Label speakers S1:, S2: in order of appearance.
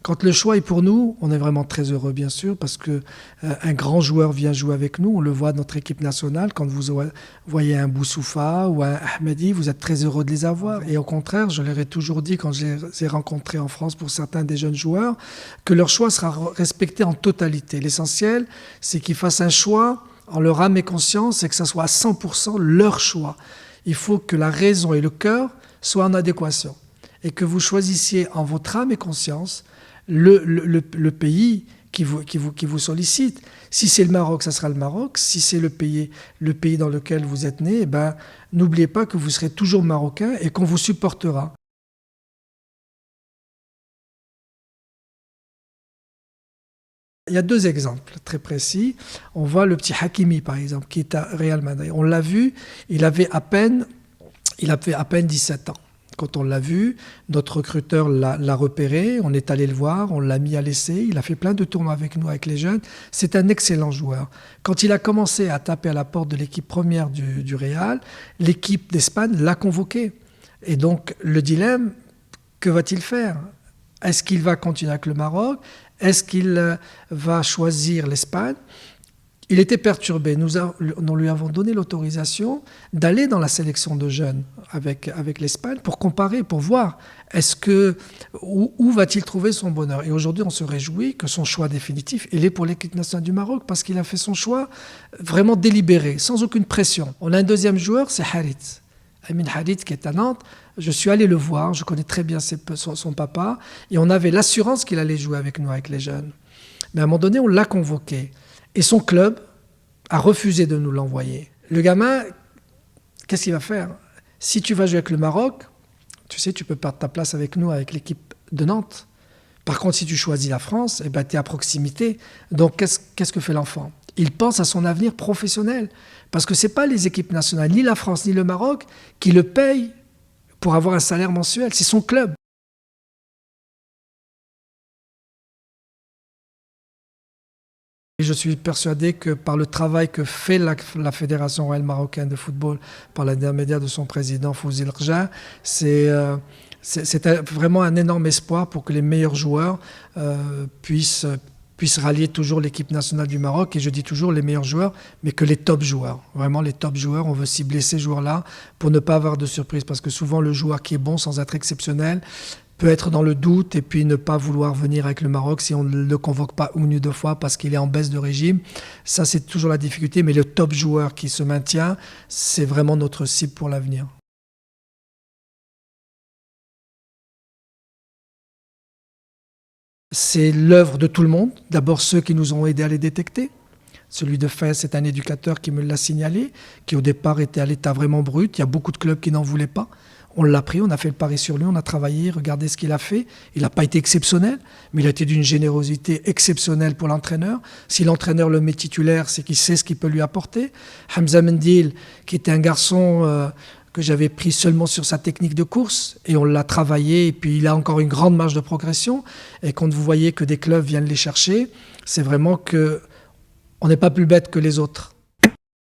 S1: Quand le choix est pour nous, on est vraiment très heureux, bien sûr, parce que un grand joueur vient jouer avec nous. On le voit dans notre équipe nationale. Quand vous voyez un Boussoufa ou un Ahmedi, vous êtes très heureux de les avoir. Et au contraire, je leur ai toujours dit, quand je les ai rencontrés en France pour certains des jeunes joueurs, que leur choix sera respecté en totalité. L'essentiel, c'est qu'ils fassent un choix en leur âme et conscience et que ça soit à 100% leur choix. Il faut que la raison et le cœur soient en adéquation et que vous choisissiez en votre âme et conscience le pays qui vous sollicite. Si c'est le Maroc, ça sera le Maroc. Si c'est le pays dans lequel vous êtes né, eh ben, n'oubliez pas que vous serez toujours marocain et qu'on vous supportera. Il y a deux exemples très précis. On voit le petit Hakimi, par exemple, qui est à Real Madrid. On l'a vu, il avait à peine 17 ans. Quand on l'a vu, notre recruteur l'a repéré, on est allé le voir, on l'a mis à l'essai, il a fait plein de tournois avec nous, avec les jeunes. C'est un excellent joueur. Quand il a commencé à taper à la porte de l'équipe première du Real, l'équipe d'Espagne l'a convoqué. Et donc, le dilemme, que va-t-il faire? Est-ce qu'il va continuer avec le Maroc? Est-ce qu'il va choisir l'Espagne? Il était perturbé. Nous lui avons donné l'autorisation d'aller dans la sélection de jeunes avec l'Espagne pour comparer, pour voir où va-t-il trouver son bonheur. Et aujourd'hui, on se réjouit que son choix définitif, il est pour l'équipe nationale du Maroc parce qu'il a fait son choix vraiment délibéré, sans aucune pression. On a un deuxième joueur, c'est Harit. Amin Harit qui est à Nantes. Je suis allé le voir, je connais très bien son papa, et on avait l'assurance qu'il allait jouer avec nous, avec les jeunes. Mais à un moment donné, on l'a convoqué. Et son club a refusé de nous l'envoyer. Le gamin, qu'est-ce qu'il va faire? Si tu vas jouer avec le Maroc, tu sais, tu peux perdre ta place avec nous, avec l'équipe de Nantes. Par contre, si tu choisis la France, eh ben, tu es à proximité. Donc, qu'est-ce que fait l'enfant? Il pense à son avenir professionnel. Parce que ce n'est pas les équipes nationales, ni la France, ni le Maroc, qui le payent pour avoir un salaire mensuel. C'est son club. Et je suis persuadé que par le travail que fait la Fédération royale marocaine de football, par l'intermédiaire de son président Fouzi Rja, c'est vraiment un énorme espoir pour que les meilleurs joueurs puissent rallier toujours l'équipe nationale du Maroc. Et je dis toujours les meilleurs joueurs, mais que les top joueurs. Vraiment les top joueurs, on veut cibler ces joueurs-là pour ne pas avoir de surprise. Parce que souvent le joueur qui est bon sans être exceptionnel peut être dans le doute et puis ne pas vouloir venir avec le Maroc si on ne le convoque pas une ou deux fois parce qu'il est en baisse de régime. Ça, c'est toujours la difficulté. Mais le top joueur qui se maintient, c'est vraiment notre cible pour l'avenir. C'est l'œuvre de tout le monde. D'abord ceux qui nous ont aidés à les détecter. Celui de Fès, c'est un éducateur qui me l'a signalé, qui au départ était à l'état vraiment brut. Il y a beaucoup de clubs qui n'en voulaient pas. On l'a pris, on a fait le pari sur lui, on a travaillé, regardez ce qu'il a fait. Il n'a pas été exceptionnel, mais il a été d'une générosité exceptionnelle pour l'entraîneur. Si l'entraîneur le met titulaire, c'est qu'il sait ce qu'il peut lui apporter. Hamza Mendil, qui était un garçon que j'avais pris seulement sur sa technique de course, et on l'a travaillé, et puis il a encore une grande marge de progression. Et quand vous voyez que des clubs viennent les chercher, c'est vraiment qu'on n'est pas plus bête que les autres.